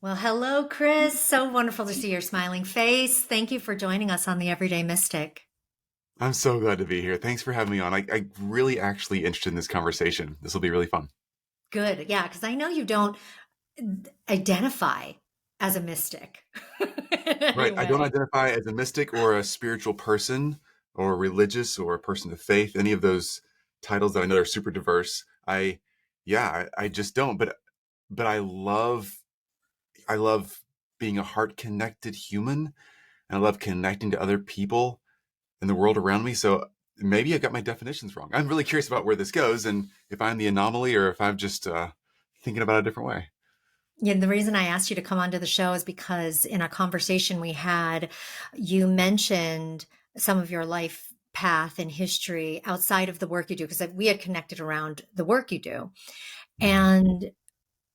Well, hello, Chris. So wonderful to see your smiling face. Thank you for joining us on the Everyday Mystic. I'm so glad to be here. Thanks for having me on. I really actually interested in this conversation. This will be really fun. Good. Yeah, because I know you don't identify as a mystic in any Right. I don't way. identify as a mystic or a spiritual person or religious or a person of faith, any of those titles that I know are super diverse. I just don't. But I love being a heart connected human, and I love connecting to other people in the world around me. So maybe I got my definitions wrong. I'm really curious about where this goes and if I'm the anomaly or if I'm just thinking about it a different way. Yeah, the reason I asked you to come onto the show is because in a conversation we had, you mentioned some of your life path and history outside of the work you do, because we had connected around the work you do. And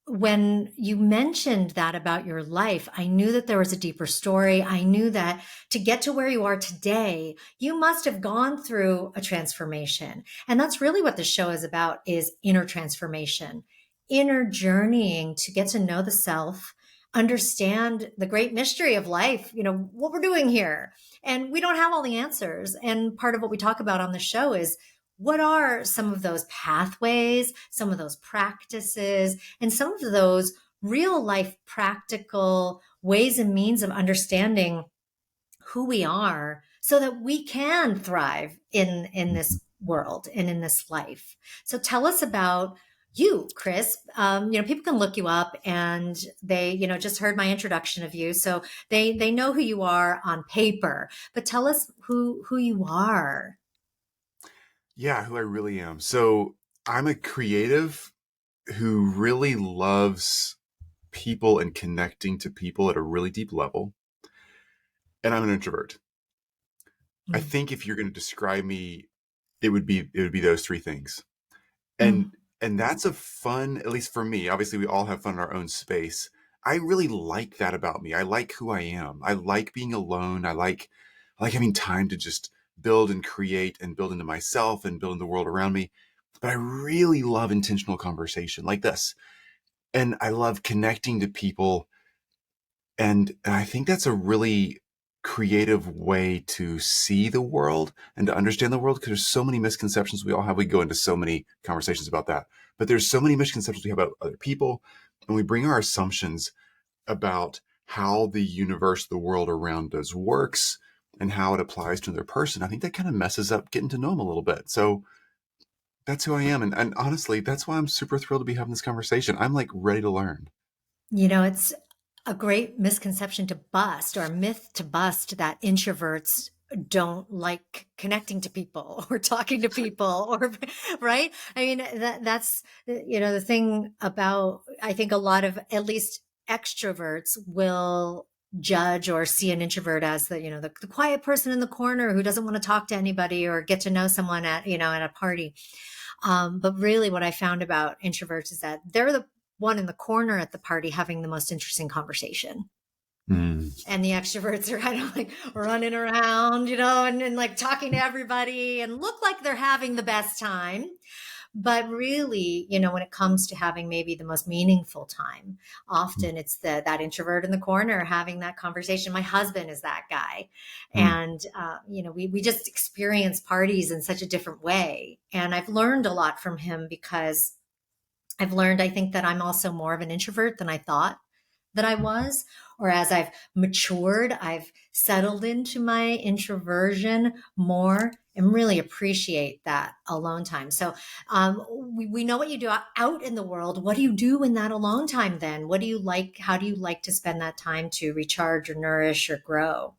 when you mentioned that about your life, I knew that there was a deeper story. I knew that to get to where you are today, you must have gone through a transformation. And that's really what the show is about, is inner transformation, inner journeying to get to know the self, understand the great mystery of life, what we're doing here. And we don't have all the answers. And part of what we talk about on the show is what are some of those pathways, some of those practices, and some of those real life practical ways and means of understanding who we are so that we can thrive in this world and in this life. So tell us about you, Chris. People can look you up and they, just heard my introduction of you. So they know who you are on paper, but tell us who you are. Yeah, who I really am. So I'm a creative who really loves people and connecting to people at a really deep level. And I'm an introvert. I Mm. think if you're going to describe me, it would be those three things. Mm. And that's a fun, at least for me. Obviously, we all have fun in our own space. I really like that about me. I like who I am. I like being alone. I like having time to just build and create and build into myself and build in the world around me. But I really love intentional conversation like this. And I love connecting to people. And I think that's a really creative way to see the world and to understand the world, because there's so many misconceptions we all have. We go into so many conversations about that, but there's so many misconceptions we have about other people, and we bring our assumptions about how the universe, the world around us works and how it applies to another person. I think that kind of messes up getting to know them a little bit. So that's who I am. And honestly, that's why I'm super thrilled to be having this conversation. I'm like ready to learn. It's a great misconception to bust, or a myth to bust, that introverts don't like connecting to people or talking to people, or right. I mean, that's the thing about, I think, a lot of, at least, extroverts will judge or see an introvert as the quiet person in the corner who doesn't want to talk to anybody or get to know someone at a party. But really, what I found about introverts is that they're the one in the corner at the party having the most interesting conversation. Mm. And the extroverts are kind of like running around, and like talking to everybody and look like they're having the best time. But really, when it comes to having maybe the most meaningful time, often it's that introvert in the corner having that conversation. My husband is that guy. Mm. And, we just experience parties in such a different way. And I've learned a lot from him, because I've learned, I think, that I'm also more of an introvert than I thought that I was. Or as I've matured, I've settled into my introversion more and really appreciate that alone time. So we know what you do out in the world. What do you do in that alone time then? What do you like? How do you like to spend that time to recharge or nourish or grow?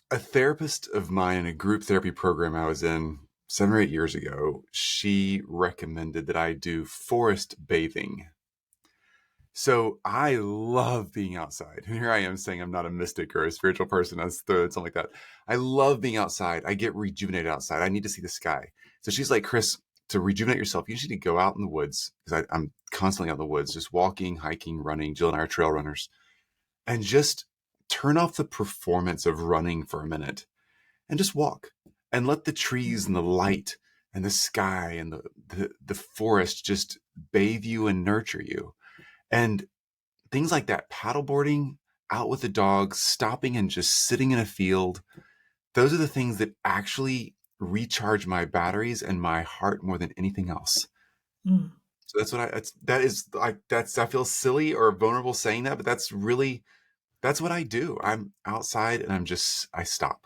A therapist of mine in a group therapy program I was in 7 or 8 years ago, she recommended that I do forest bathing. So I love being outside. And here I am saying I'm not a mystic or a spiritual person. That's something like that. I love being outside. I get rejuvenated outside. I need to see the sky. So she's like, Chris, to rejuvenate yourself, you just need to go out in the woods, because I'm constantly out in the woods, just walking, hiking, running. Jill and I are trail runners, and just turn off the performance of running for a minute and just walk and let the trees and the light and the sky and the forest just bathe you and nurture you. And things like that, paddleboarding, out with the dogs, stopping and just sitting in a field, those are the things that actually recharge my batteries and my heart more than anything else. Mm. So that's what that is like, I feel silly or vulnerable saying that, but that's what I do. I'm outside and I stop.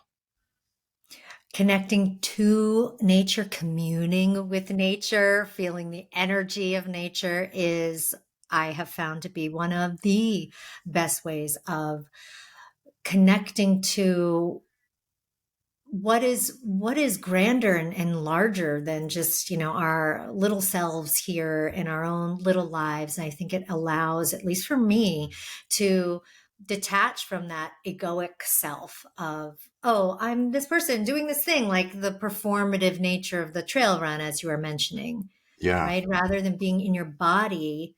Connecting to nature, communing with nature, feeling the energy of nature is, I have found to be one of the best ways of connecting to what is grander and larger than just, our little selves here in our own little lives. And I think it allows, at least for me, to detach from that egoic self of, oh, I'm this person doing this thing, like the performative nature of the trail run, as you were mentioning, Yeah. right? Rather than being in your body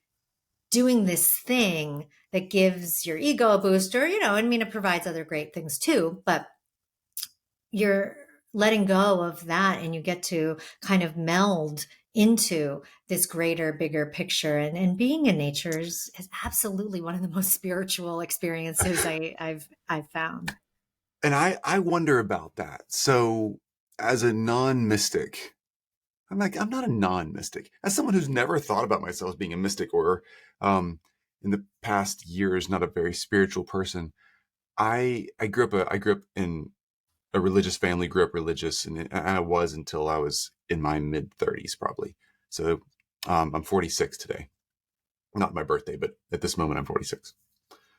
doing this thing that gives your ego a boost, or, I mean, it provides other great things too, but you're letting go of that and you get to kind of meld into this greater, bigger picture. And being in nature is absolutely one of the most spiritual experiences I've found. And I wonder about that. So as a non-mystic, I'm like, I'm not a non-mystic. As someone who's never thought about myself as being a mystic or um, in the past years, not a very spiritual person. I grew up in a religious family, grew up religious, and I was until I was in my mid 30s, probably. So I'm 46 today. Not my birthday, but at this moment I'm 46.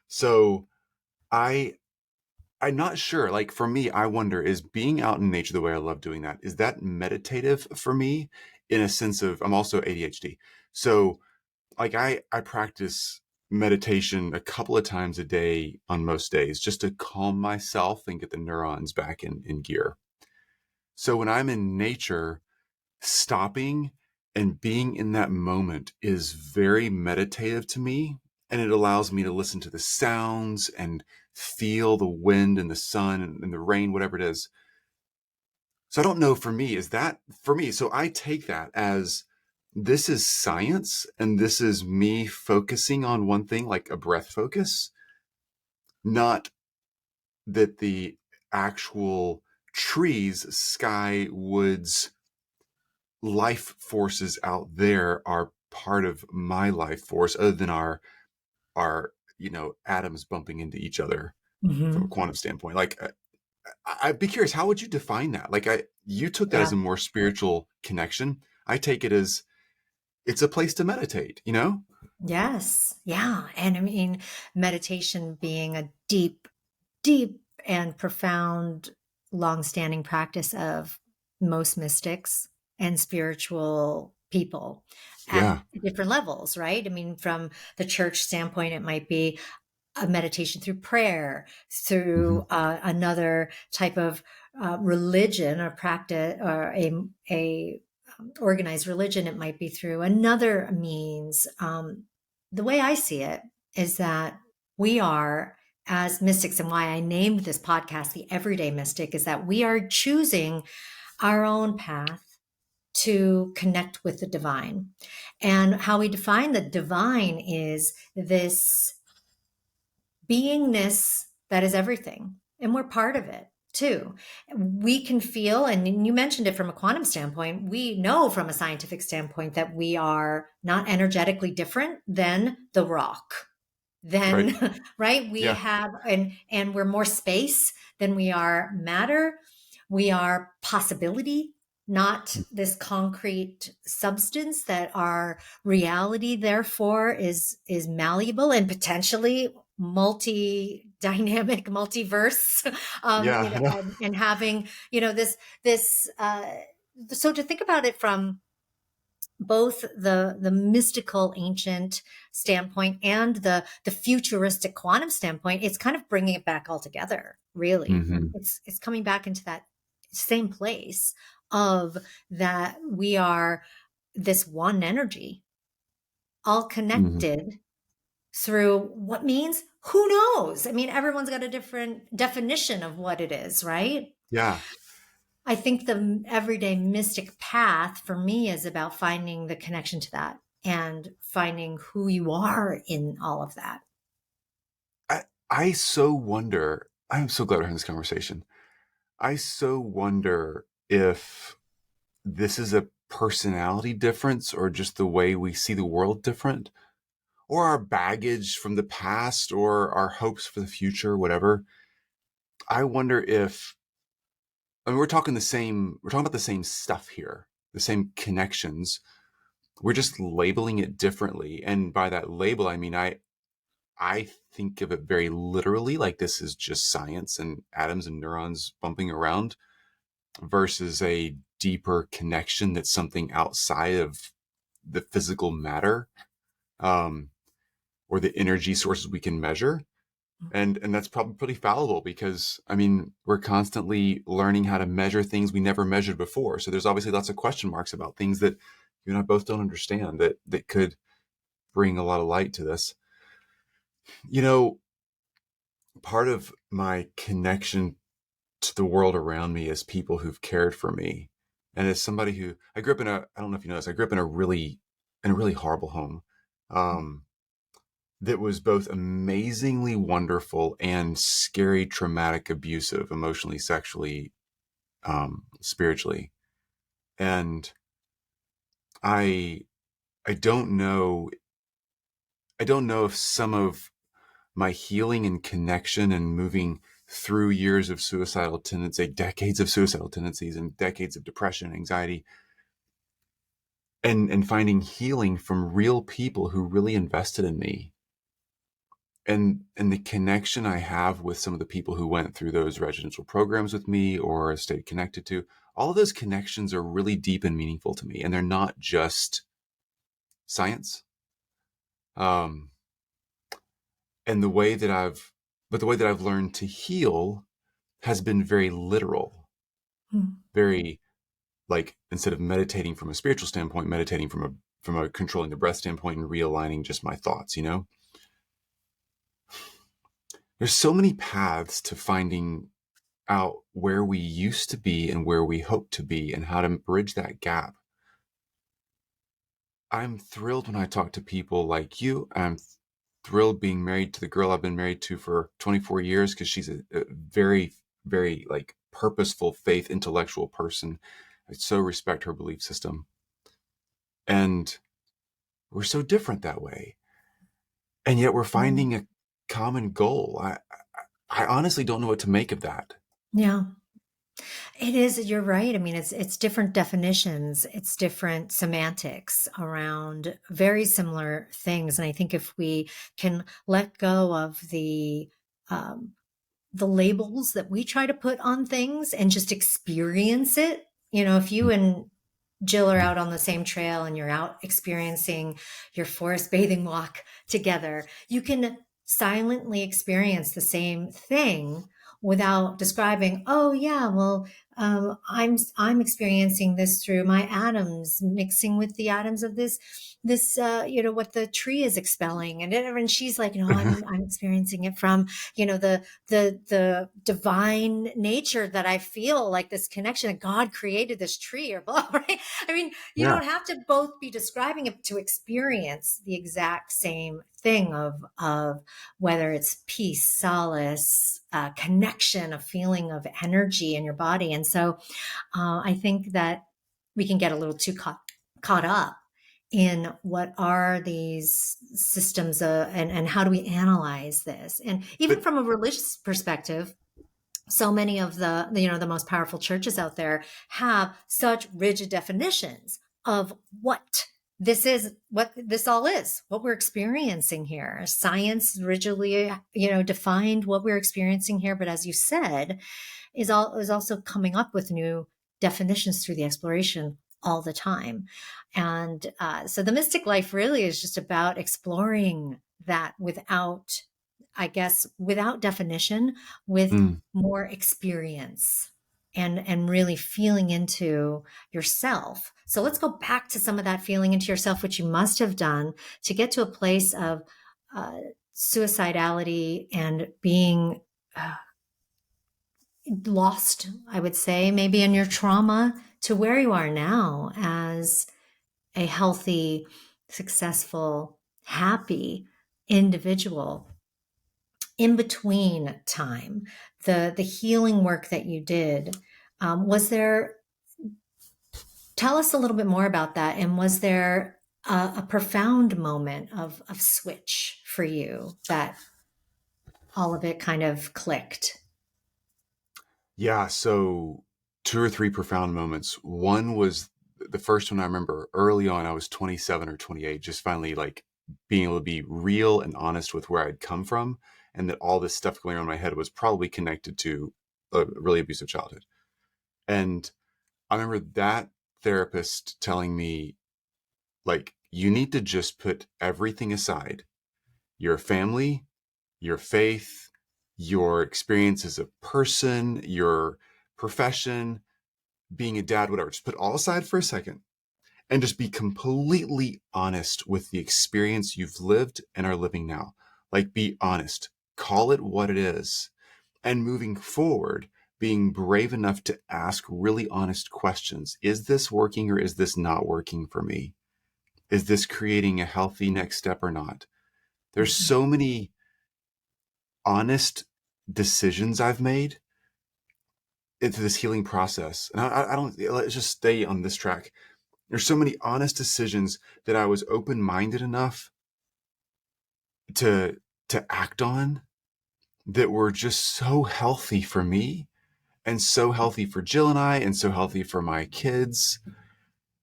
So I I'm not sure. Like for me, I wonder, is being out in nature the way I love doing that, is that meditative for me in a sense of, I'm also ADHD. So like I practice meditation a couple of times a day on most days just to calm myself and get the neurons back in gear. So when I'm in nature, stopping and being in that moment is very meditative to me. And it allows me to listen to the sounds and feel the wind and the sun and the rain, whatever it is. So I don't know, for me, is that for me? So I take that as this is science and this is me focusing on one thing, like a breath focus, not that the actual trees, sky, woods, life forces out there are part of my life force, other than our atoms bumping into each other from a Hmm. quantum standpoint. Like I'd be curious, how would you define that? Like you took that Yeah. as a more spiritual connection. I take it as it's a place to meditate. Yes. Yeah. And I mean, meditation being a deep, deep and profound, long-standing practice of most mystics and spiritual people at Yeah. different levels, right? I mean, from the church standpoint, it might be a meditation through prayer, Hmm. through another type of religion or practice, or a organized religion. It might be through another means. The way I see it is that we are, as mystics, and why I named this podcast The Everyday Mystic, is that we are choosing our own path to connect with the divine. And how we define the divine is this beingness that is everything. And we're part of it too. We can feel, and you mentioned it from a quantum standpoint, we know from a scientific standpoint that we are not energetically different than the rock. Right. Then, right, we Yeah. have, and we're more space than we are matter. We are possibility, not this concrete substance. That our reality therefore is malleable and potentially multi-dynamic, multiverse. Yeah. I know. And having, this so to think about it from both the mystical ancient standpoint and the futuristic quantum standpoint, it's kind of bringing it back all together. Really, Hmm. it's coming back into that same place of that we are this one energy, all Hmm. connected through what means, who knows? I mean, everyone's got a different definition of what it is, right? Yeah. I think the everyday mystic path for me is about finding the connection to that and finding who you are in all of that. I so wonder, I'm so glad we're having this conversation. I so wonder if this is a personality difference or just the way we see the world different, or our baggage from the past or our hopes for the future, whatever. I wonder if, I mean, we're talking about the same stuff here, the same connections. We're just labeling it differently. And by that label, I mean, I think of it very literally, like this is just science and atoms and neurons bumping around versus a deeper connection that's something outside of the physical matter, um, or the energy sources we can measure. And that's probably pretty fallible because, I mean, we're constantly learning how to measure things we never measured before. So there's obviously lots of question marks about things that you and I both don't understand that could bring a lot of light to this. You know, part of my connection to the world around me is people who've cared for me. And as somebody who I grew up in a, I don't know if you know this, I grew up in a really horrible home. Um, that was both amazingly wonderful and scary, traumatic, abusive, emotionally, sexually, spiritually. And I, I don't know, I don't know if some of my healing and connection and moving through years of suicidal tendency, decades of suicidal tendencies and decades of depression, anxiety, and finding healing from real people who really invested in me, and the connection I have with some of the people who went through those residential programs with me or stayed connected to, all of those connections are really deep and meaningful to me. And they're not just science. Um, and the way that I've learned to heal has been very literal, Hmm. very like instead of meditating from a spiritual standpoint, meditating from a controlling the breath standpoint and realigning just my thoughts, you know? There's so many paths to finding out where we used to be and where we hope to be and how to bridge that gap. I'm thrilled when I talk to people like you. I'm thrilled being married to the girl I've been married to for 24 years because she's a very, very like purposeful, faith, intellectual person. I so respect her belief system. And we're so different that way. And yet we're Mm. finding a common goal. I honestly don't know what to make of that. Yeah. It is, you're right. I mean, it's different definitions, it's different semantics around very similar things. And I think if we can let go of um, the labels that we try to put on things and just experience it, if you and Jill are out on the same trail and you're out experiencing your forest bathing walk together, you can silently experience the same thing without describing, oh yeah, well, I'm experiencing this through my atoms mixing with the atoms of this what the tree is expelling, and she's like, no, I'm experiencing it from the divine nature that I feel, like this connection that God created this tree or blah, right? I mean, you Yeah. don't have to both be describing it to experience the exact same thing of whether it's peace, solace, connection, a feeling of energy in your body. And so I think that we can get a little too caught up in what are these systems, and how do we analyze this? And even But from a religious perspective, so many of the most powerful churches out there have such rigid definitions of what this all is, what we're experiencing here. Science rigidly, defined what we're experiencing here. But as you said, is also coming up with new definitions through the exploration all the time. And so the mystic life really is just about exploring that without, I guess, without definition, with mm, more experience and really feeling into yourself. So let's go back to some of that feeling into yourself, which you must have done to get to a place of uh, suicidality and being lost, I would say, maybe in your trauma, to where you are now as a healthy, successful, happy individual. in between time, the healing work that you did, was there, tell us a little bit more about that. And was there a profound moment of switch for you that all of it kind of clicked? Yeah. So two or three profound moments. One was the first one I remember early on. I was 27 or 28, just finally like being able to be real and honest with where I'd come from, and that all this stuff going on in my head was probably connected to a really abusive childhood. And I remember that therapist telling me, like, you need to just put everything aside, your family, your faith, your experience as a person, your profession, being a dad, whatever. Just put all aside for a second and just be completely honest with the experience you've lived and are living now. Like, be honest, call it what it is. And moving forward, being brave enough to ask really honest questions. Is this working or is this not working for me? Is this creating a healthy next step or not? There's Mhm. so many honest decisions I've made into this healing process. And I don't, let's just stay on this track. There's so many honest decisions that I was open-minded enough to, to act on that were just so healthy for me and so healthy for Jill and I, and so healthy for my kids,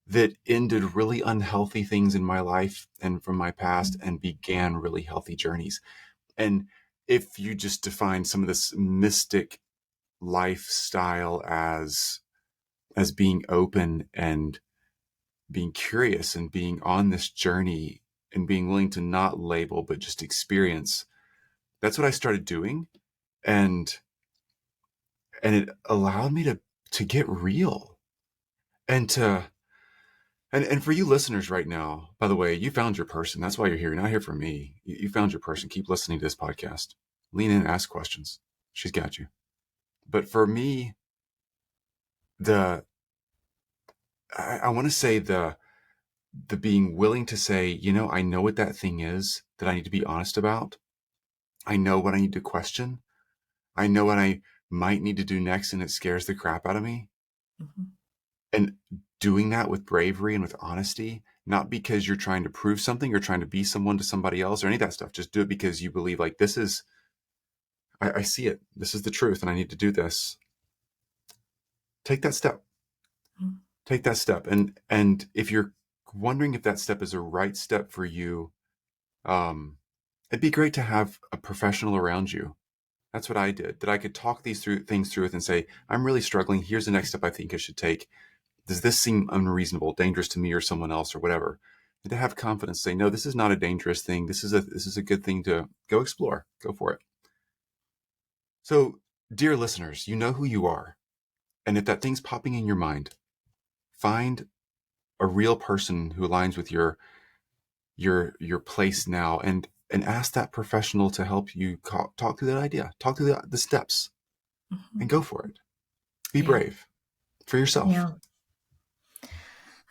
that ended really unhealthy things in my life and from my past and began really healthy journeys. And if you just define some of this mystic lifestyle as being open and being curious and being on this journey and being willing to not label but just experience, that's what I started doing. And it allowed me to get real and to and for you listeners right now, by the way, you found your person. That's why you're here. You're not here for me. You found your person. Keep listening to this podcast. Lean in, ask questions. She's got you. But for me, the I want to say the being willing to say, I know what that thing is that I need to be honest about. I know what I need to question. I know what I might need to do next, and it scares the crap out of me. Mhm. And doing that with bravery and with honesty, not because you're trying to prove something or trying to be someone to somebody else or any of that stuff. Just do it because you believe, like, this is, I see it. This is the truth, and I need to do this. Take that step. Mhm. Take that step. And if you're wondering if that step is a right step for you, um, it'd be great to have a professional around you. That's what I did. That I could talk things through with and say, I'm really struggling. Here's the next step I think I should take. Does this seem unreasonable, dangerous to me or someone else or whatever? And to have confidence, say, no, this is not a dangerous thing. This is a good thing to go explore. Go for it. So, dear listeners, you know who you are. And if that thing's popping in your mind, find a real person who aligns with your place now, and ask that professional to help you talk through that idea, talk through the steps, and Mhm. go for it. Be Yeah. brave for yourself. Yeah.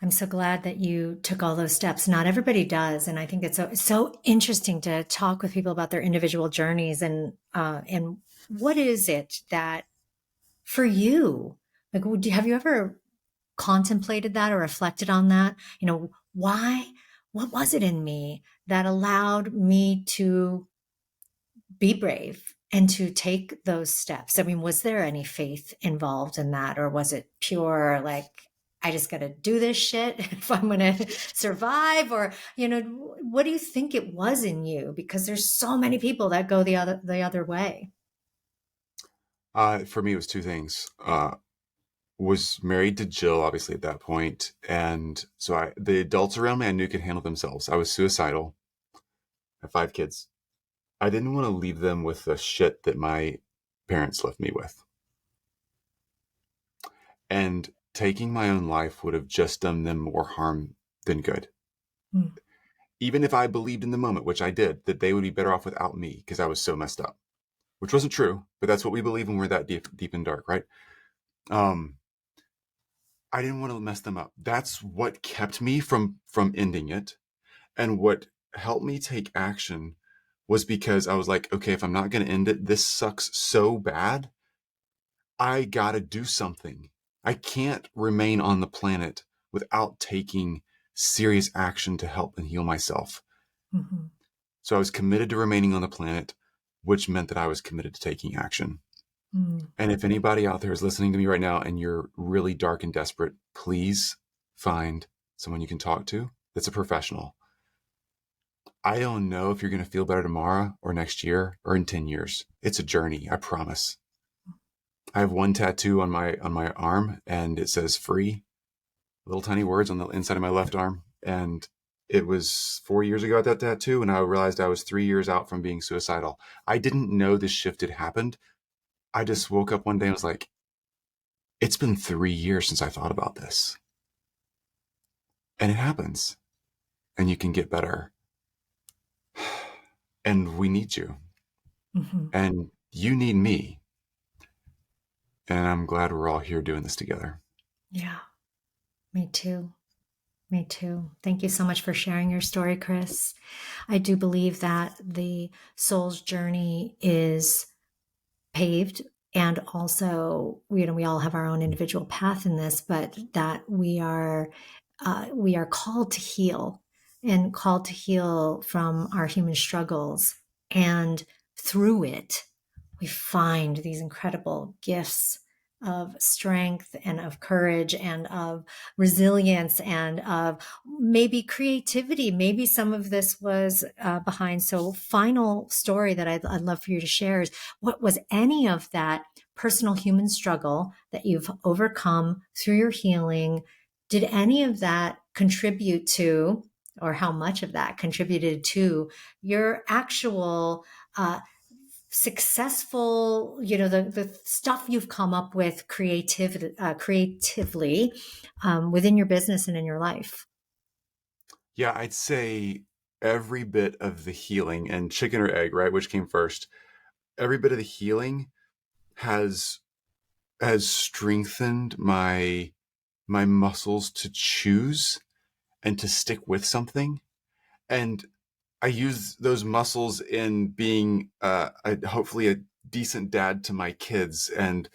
I'm so glad that you took all those steps. Not everybody does, and I think it's so interesting to talk with people about their individual journeys and what is it that for you, like, have you ever contemplated that or reflected on that? Why? What was it in me that allowed me to be brave and to take those steps? I mean, was there any faith involved in that, or was it pure, like, I just got to do this shit if I'm going to survive? Or, what do you think it was in you? Because there's so many people that go the other way. For me, it was two things. Was married to Jill, obviously, at that point. And so the adults around me I knew could handle themselves. I was suicidal. I have 5 kids. I didn't want to leave them with the shit that my parents left me with. And taking my own life would have just done them more harm than good. Mm. Even if I believed in the moment, which I did, that they would be better off without me because I was so messed up, which wasn't true, but that's what we believe when we're that deep and dark, right? Um, I didn't want to mess them up. That's what kept me from ending it, and what helped me take action was because I was like, okay, if I'm not going to end it, this sucks so bad. I got to do something. I can't remain on the planet without taking serious action to help and heal myself. Mm-hmm. So I was committed to remaining on the planet, which meant that I was committed to taking action. Mm. And if anybody out there is listening to me right now and you're really dark and desperate, please find someone you can talk to that's a professional. I don't know if you're going to feel better tomorrow or next year or in 10 years. It's a journey, I promise. I have one tattoo on my arm and it says free, little tiny words on the inside of my left arm. And it was 4 years ago at that tattoo, and I realized I was 3 years out from being suicidal. I didn't know this shift had happened. I just woke up one day and was like, it's been 3 years since I thought about this. And it happens. And you can get better. And we need you. Mm-hmm. And you need me. And I'm glad we're all here doing this together. Yeah, me too. Me too. Thank you so much for sharing your story, Chris. I do believe that the soul's journey is paved, and also, we all have our own individual path in this, but that we are called to heal, and called to heal from our human struggles, and through it we find these incredible gifts of strength and of courage and of resilience and of maybe creativity. Maybe some of this was behind. So, final story that I'd love for you to share is, what was any of that personal human struggle that you've overcome through your healing? Did any of that contribute to, or how much of that contributed to your actual successful, the stuff you've come up with creatively within your business and in your life? Yeah, I'd say every bit of the healing, and chicken or egg, right? Which came first? Every bit of the healing has strengthened my muscles to choose and to stick with something. And I use those muscles in being hopefully a decent dad to my kids, and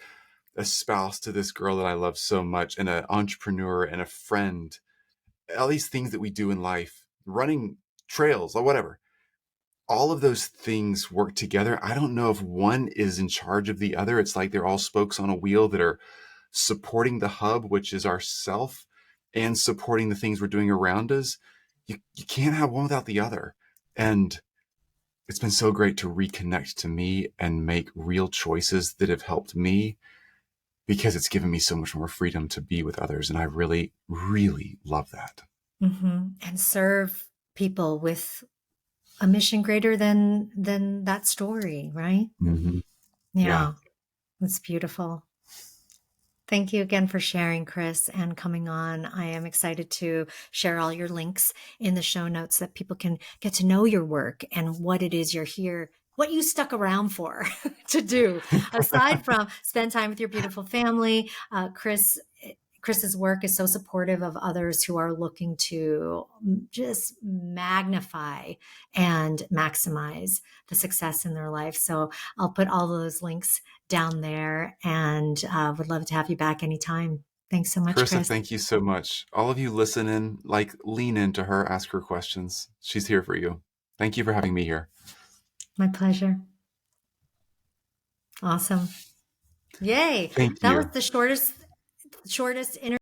a spouse to this girl that I love so much, and an entrepreneur and a friend. All these things that we do in life, running trails or whatever, all of those things work together. I don't know if one is in charge of the other. It's like they're all spokes on a wheel that are supporting the hub, which is ourself, and supporting the things we're doing around us. You can't have one without the other. And it's been so great to reconnect to me and make real choices that have helped me, because it's given me so much more freedom to be with others. And I really, really love that. Mm-hmm. And serve people with a mission greater than that story, right? Mm-hmm. Yeah. Yeah, that's beautiful. Thank you again for sharing, Chris, and coming on. I am excited to share all your links in the show notes so that people can get to know your work and what it is you're here, what you stuck around for to do, aside from spend time with your beautiful family. Chris's work is so supportive of others who are looking to just magnify and maximize the success in their life. So I'll put all those links down there, and would love to have you back anytime. Thanks so much, Carissa, Chris. thank you so much. All of you listen in, like lean into her, ask her questions. She's here for you. Thank you for having me here. My pleasure. Awesome. Yay. Thank That was you. the shortest interview